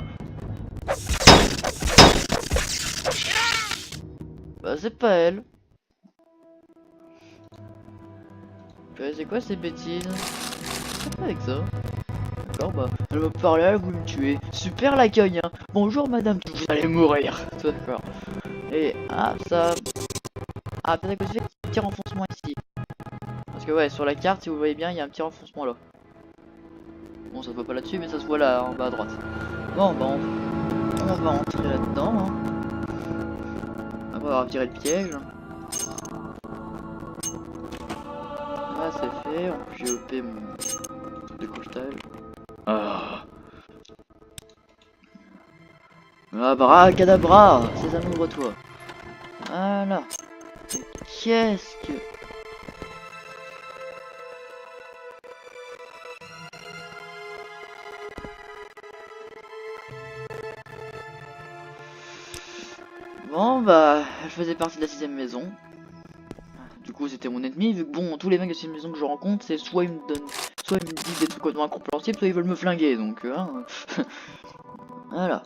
Bah c'est pas elle. C'est quoi ces bêtises? C'est pas avec ça. D'accord, bah elle me parlait, elle voulait me tuer. Super l'accueil, hein. Bonjour madame, vous allez mourir. D'accord. Et ah ça. Ah peut-être que c'est un petit renfoncement ici. Parce que ouais, sur la carte, si vous voyez bien, il y a un petit renfoncement là. Bon, ça se voit pas là-dessus, mais ça se voit là, en bas à droite. Bon, bah on va entrer là-dedans. Hein. Après avoir tiré le piège. Ah, c'est fait. J'ai opé mon décrochetage. Ah. Abracadabra, c'est un ouvre-toi. Voilà. Qu'est-ce que... Bon bah, je faisais partie de la 6ème maison. Du coup c'était mon ennemi, vu que bon, tous les mecs de cette maison que je rencontre, c'est soit ils me donnent, soit ils me disent des trucs complètement incompréhensibles, soit ils veulent me flinguer, donc hein. Voilà.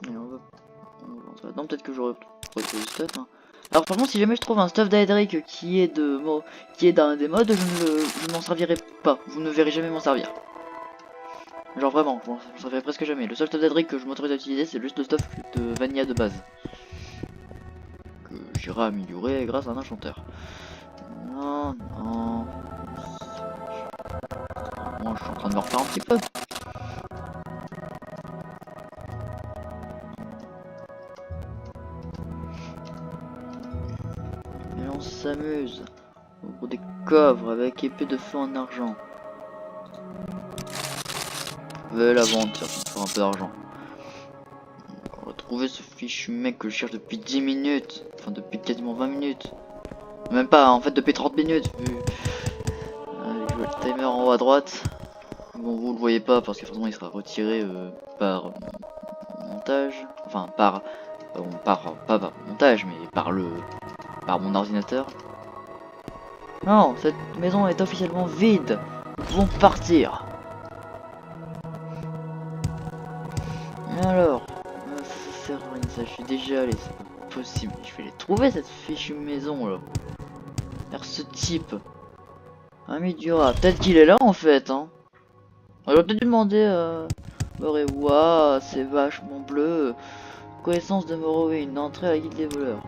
Et on va rentrer là-dedans, peut-être que j'aurais trouvé du stuff. Hein. Alors par contre, si jamais je trouve un stuff d'Aedric qui est d'un des modes, je ne m'en servirai pas. Vous ne verrez jamais m'en servir. Genre vraiment, je m'en servirai presque jamais. Le seul stuff d'Aedric que je m'autorise à utiliser, c'est juste le stuff de Vanilla de base. Que j'irai améliorer grâce à un enchanteur. Non, non. Bon, je suis en train de me refaire un petit peu. Mais on s'amuse. Pour des coffres avec épée de feu en argent. La vente, ça me fera un peu d'argent. On va trouver ce fichu mec que je cherche depuis 10 minutes. Enfin, depuis quasiment 20 minutes. Même pas, en fait, depuis 30 minutes. Allez, je vois le timer en haut à droite. Bon, vous le voyez pas parce que forcément il sera retiré par montage. Enfin, pas par montage, mais par mon ordinateur. Non, cette maison est officiellement vide. Nous pouvons partir. Et alors, suis déjà allé, c'est pas possible. Je vais les trouver cette fichue maison là. Vers ce type. Ami Dura, peut-être qu'il est là en fait, hein. J'aurais peut-être dû demander Morewa, c'est vachement bleu. Connaissance de Morrowind, entrée à la guilde des voleurs.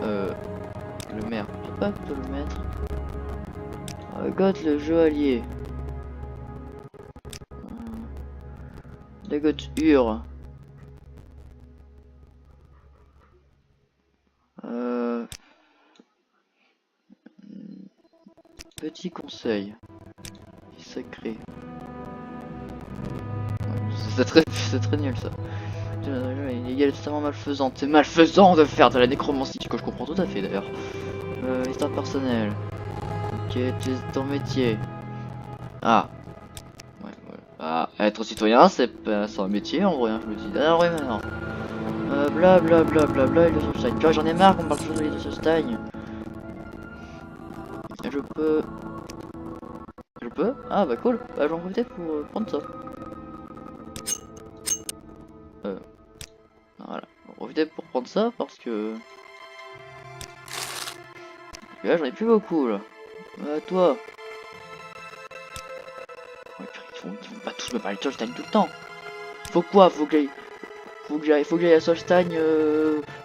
Le maire, je sais pas plutôt le maître. Goth le joaillier. Dagot Ur. Petit conseil. Sacré. Ouais, c'est très nul ça. Il est tellement malfaisant. C'est malfaisant de faire de la nécromancie, que je comprends tout à fait d'ailleurs. Histoire personnelle. Ok, tu es ton métier. Ah. Ouais, voilà. Ah, être citoyen, c'est un métier en vrai, hein, je me dis. Ah ouais, maintenant. Bla bla bla bla bla, et le Solstein. Tu vois, j'en ai marre qu'on parle toujours de Solstein. Je peux. Je peux? Ah bah cool. Bah j'en profite pour prendre ça. Voilà. J'en profite pour prendre ça parce que. Là j'en ai plus beaucoup là. Toi. Ouais, ils vont pas tous me parler de Solstein tout le temps. Faut quoi? Faut que j'aille à Solstein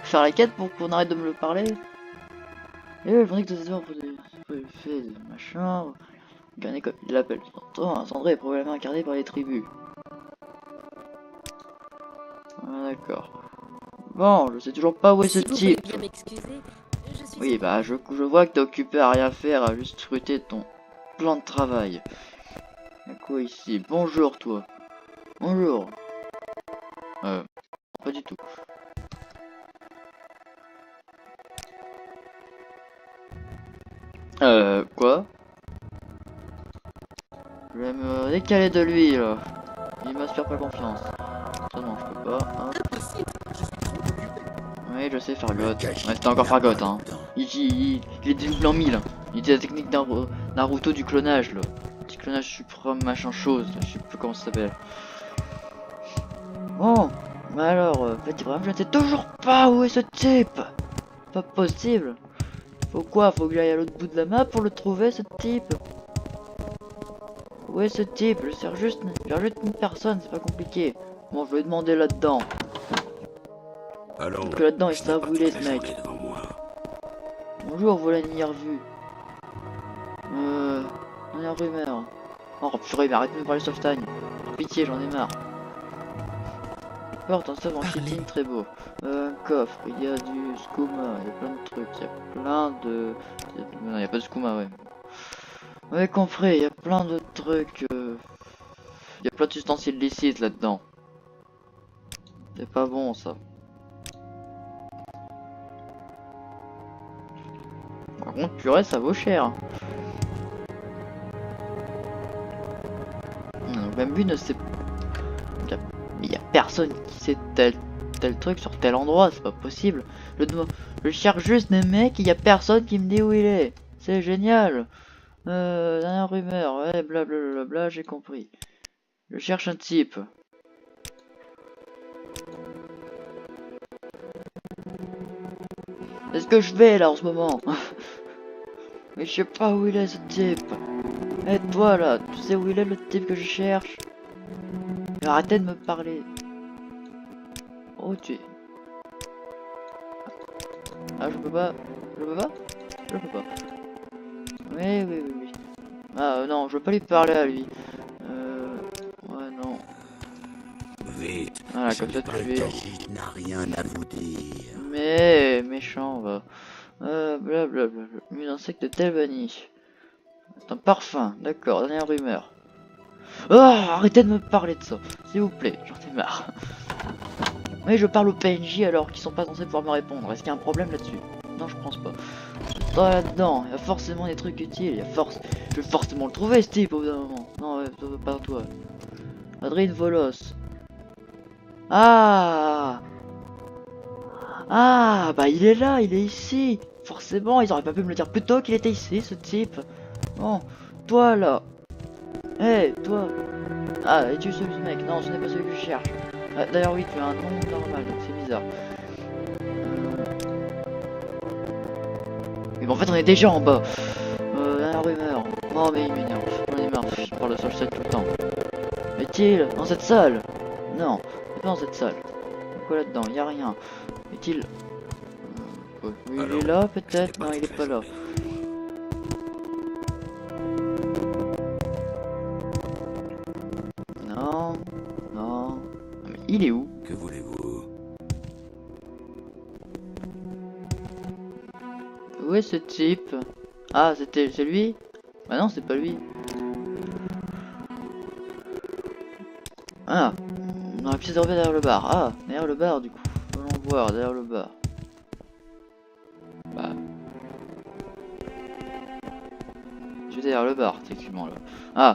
faire la quête pour qu'on arrête de me le parler. Et je pensais que tu étais pour des faits de machin. Il l'appelle. Cendré est probablement incarné par les tribus. Ah, d'accord. Bon, je sais toujours pas où est ce type. Oui, bah je vois que t'es occupé à rien faire, à juste scruter ton plan de travail. Y'a quoi ici? Bonjour toi. Bonjour. Pas du tout. Quoi? Je vais me décaler de lui là. Il m'inspire pas confiance. Ça non, je peux pas. Hein. Oui, je sais Fargot. Ouais, c'était encore Fargot, hein. Il est dédoublé en 1000. Il était la technique Naruto du clonage là. Du clonage suprême machin chose. Je sais plus comment ça s'appelle. Bon, mais alors, petit problème, je ne sais toujours pas où est ce type. Pas possible. Faut quoi? Faut que j'aille à l'autre bout de la map pour le trouver ce type. Où est ce type? Je cherche juste une personne, c'est pas compliqué. Bon, je vais demander là-dedans. Parce que là-dedans, il savent où il est ce mec. Bonjour, voilà une revu. Dernière rumeur. Oh purée, mais arrête de me parler Solstein. Par pitié, j'en ai marre. Porte un sabre en chitine très beau. Un coffre, il y a du skouma, il y a plein de trucs, il y a plein de... Non, il n'y a pas de skouma, ouais. Vous avez compris, il y a plein de trucs... Il y a plein d'ustensiles licites là-dedans. C'est pas bon ça. Par contre, purée, ça vaut cher. Même lui ne sait... Mais y a personne qui sait tel truc sur tel endroit, c'est pas possible. Je cherche juste des mecs et y a personne qui me dit où il est. C'est génial. Dernière rumeur, ouais, blablabla, j'ai compris. Je cherche un type. Est-ce que je vais là en ce moment? Mais je sais pas où il est ce type. Eh toi là, tu sais où il est le type que je cherche? Arrêtez de me parler. Oh tu... Ah je peux pas. Je peux pas. Je peux pas. Oui. Ah non, je veux pas lui parler à lui. Ouais non. Vite. Voilà, comme ça tu es. n'a rien à vous dire. Mais méchant va. Blablabla. Une insecte de Telvanni. C'est un parfum, d'accord, dernière rumeur. Oh, arrêtez de me parler de ça, s'il vous plaît, j'en ai marre. Oui, je parle aux PNJ alors qu'ils sont pas censés pouvoir me répondre. Est-ce qu'il y a un problème là-dessus? Non, je pense pas. Là-dedans, il y a forcément des trucs utiles. Je vais forcément le trouver, ce type, au bout d'un moment. Non, ouais, pas toi. Adrien Volos. Ah, bah il est là, il est ici. Forcément, ils auraient pas pu me le dire plus tôt qu'il était ici, ce type. Bon, toi là. Hey, toi. Ah, es-tu ce mec? Non, ce n'est pas celui que je cherche. Ah, d'ailleurs oui, tu as un nom normal, donc c'est bizarre. Mais bon, en fait on est déjà en bas. La rumeur. Non mais il m'énerve. J'en ai marre, il parle de ça tout le temps. Est-il dans cette salle? Non, il est pas dans cette salle. Quoi là-dedans? Y a rien. Est-il... Oui, il est là peut-être? Non, il est pas là. Non, non. Mais il est où? Que voulez-vous? Où est ce type? Ah, c'est lui? Bah non, c'est pas lui. Ah, on aurait pu se retrouver derrière le bar. Ah, derrière le bar du coup. Allons voir derrière le bar. Bah. Je suis derrière le bar, techniquement là. Ah,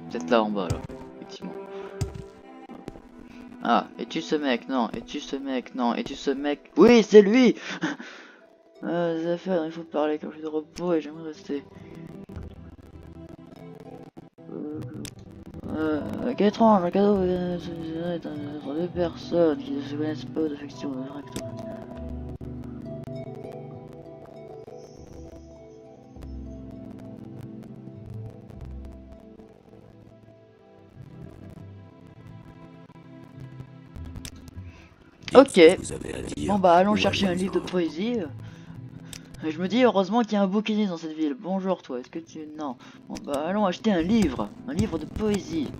peut-être là en bas là, effectivement. Ah, es-tu ce mec? Non, es-tu ce mec? Non, es-tu ce mec? Oui, c'est lui! Des affaires, il faut parler quand je suis de repos et j'aimerais rester. Quel étrange, un cadeau est entre deux personnes qui ne se connaissent pas d'affection directement. Ok, Vous avez à dire, bon bah allons ou chercher un à livre de vendre. poésie. Et je me dis heureusement qu'il y a un bouquiniste dans cette ville. Bonjour toi, est-ce que tu... Non. Bon bah allons acheter un livre de poésie.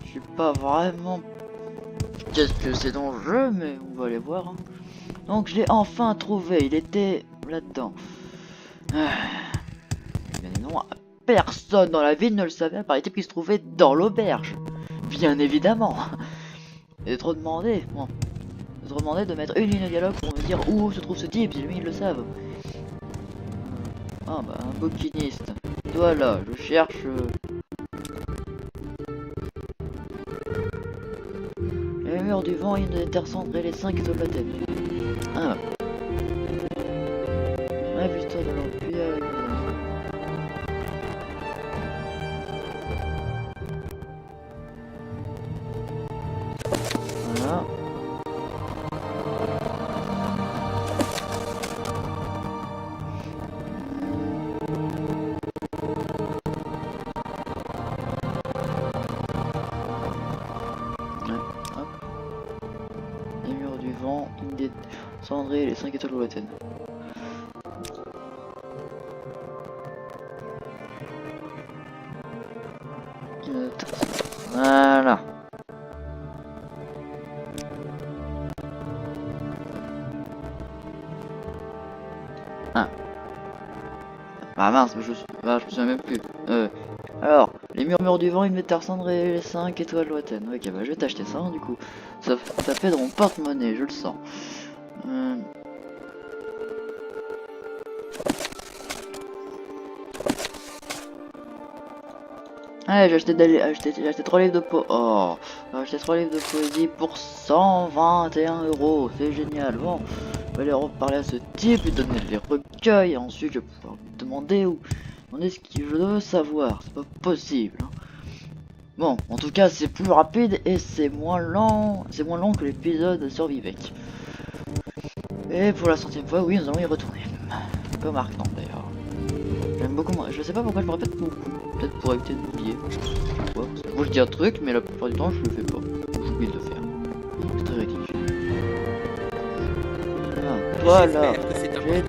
Je sais pas vraiment qu'est-ce que c'est dans le jeu, mais on va aller voir. Hein. Donc je l'ai enfin trouvé, il était là-dedans. Bien évidemment, personne dans la ville ne le savait, à part les types qui se trouvaient dans l'auberge. Bien évidemment. Et trop demandé, bon. Trop demandé de mettre une ligne de dialogue pour me dire où se trouve ce type, si jamais ils le savent. Ah bah un bouquiniste. Toi là, je cherche... Les murs du vent, il des terres cendrées, les 5 étoiles de la tête. Ah. Révise-toi de l'empire avec les amis. Voilà. Les murs du vent, une des cendrées, les 5 étoiles lointaines. Voilà. Ah. Ah mince, je me souviens même plus. Alors, les murmures du vent, une métard cendrée, les 5 étoiles lointaines. Ok, bah je vais t'acheter ça hein, du coup. Ça fait dans mon porte-monnaie, je le sens. Allez, j'ai acheté 3 livres de j'ai acheté 3 livres de poésie pour 121 €. C'est génial. Bon, je vais aller reparler à ce type, lui donner les recueils. Et ensuite, je vais pouvoir lui demander ce que je veux savoir. C'est pas possible. Hein. Bon, en tout cas, c'est plus rapide et c'est moins lent. C'est moins long que l'épisode sur Vivek. Et pour la 100e fois, oui, nous allons y retourner. Comme Arknan d'ailleurs. J'aime beaucoup moins. Je sais pas pourquoi je me répète beaucoup. Peut-être pour éviter d'oublier. Moi je dis un truc, mais la plupart du temps je le fais pas. J'oublie de le faire. C'est très ridicule. Ah, toi là. J'espère que c'est un J'ai...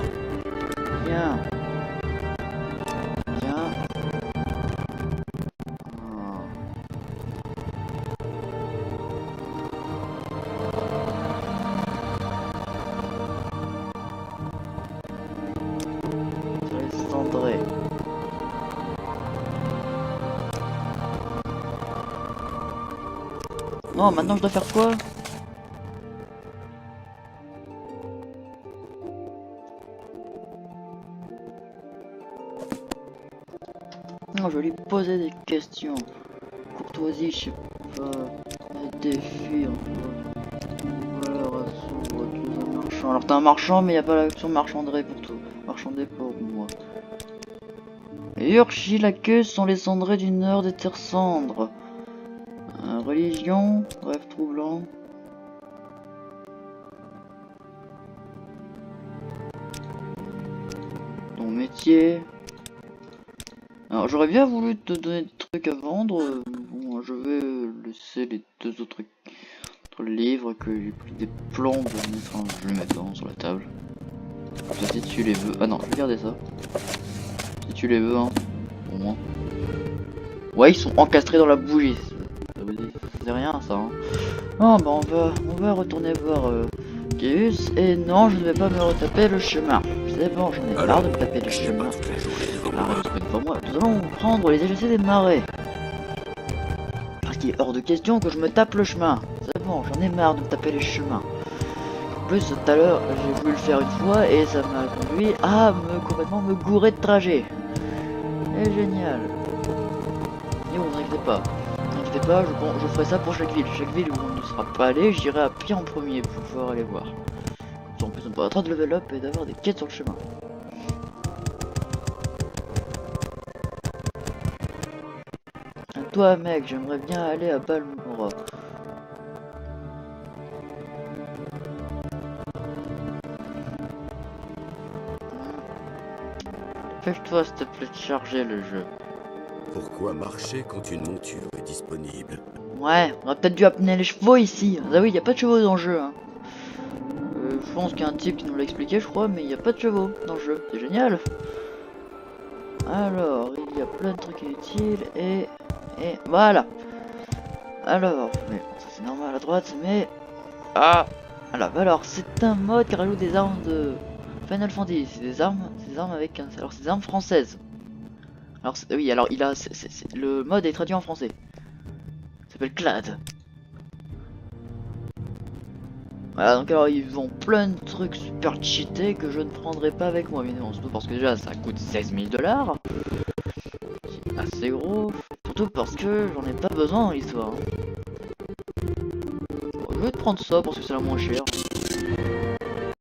Viens. Viens. Ah. Sur les cendrées. Oh, maintenant je dois faire quoi? Non, je vais lui poser des questions. Courtoisie, je sais pas. Des défis, voilà, assaut, un marchand. Alors t'es un marchand, mais y a pas l'action marchanderie pour toi. Marchander pour moi. Les Urchi, la queue sont les cendrés du nord des terres cendres. Religion, rêve troublant. métier. Alors j'aurais bien voulu te donner des trucs à vendre. Bon, je vais laisser les deux autres livres que j'ai pris des plans de mettre. Enfin, je vais les mettre sur la table. Ça, si tu les veux. Ah non, je vais garder ça. Si tu les veux, hein. Au moins. Ouais, ils sont encastrés dans la bougie. Ça vous dit, c'est rien ça. Hein. Bon, bah on va retourner voir Geus. Et non, je ne vais pas me retaper le chemin. C'est bon, j'en ai marre de me taper le chemin. Arrête de se mettre devant moi. Nous allons prendre les échassés des marais. Parce qu'il est hors de question que je me tape le chemin. C'est bon, j'en ai marre de me taper les chemins. En plus, tout à l'heure, j'ai voulu le faire une fois et ça m'a conduit à complètement me gourer de trajet. C'est génial. Et bon, vous inquiétez pas. Vous inquiétez pas, je ferai ça pour chaque ville. Chaque ville où on ne sera pas allé, j'irai à pied en premier pour pouvoir aller voir. En plus, on peut être de level up et d'avoir des quêtes sur le chemin. Toi mec, j'aimerais bien aller à Balmora. Fais-toi s'il te plaît de charger le jeu. Pourquoi marcher quand une monture est disponible? Ouais, on aurait peut-être dû amener les chevaux ici. Ah oui, il n'y a pas de chevaux dans le jeu. Hein. Je pense qu'il y a un type qui nous l'a expliqué, je crois, mais il n'y a pas de chevaux dans le jeu. C'est génial. Alors, il y a plein de trucs inutiles et voilà. Alors, mais ça c'est normal à droite, mais alors c'est un mode qui rajoute des armes de Final Fantasy. C'est des armes avec alors c'est des armes françaises. Alors oui, alors il a le mode est traduit en français. Ça s'appelle Clad. Voilà, donc alors ils vendent plein de trucs super cheatés que je ne prendrai pas avec moi, évidemment, surtout parce que déjà ça coûte 16 000 $. C'est assez gros, surtout parce que j'en ai pas besoin dans l'histoire. Bon, je vais te prendre ça parce que c'est la moins chère.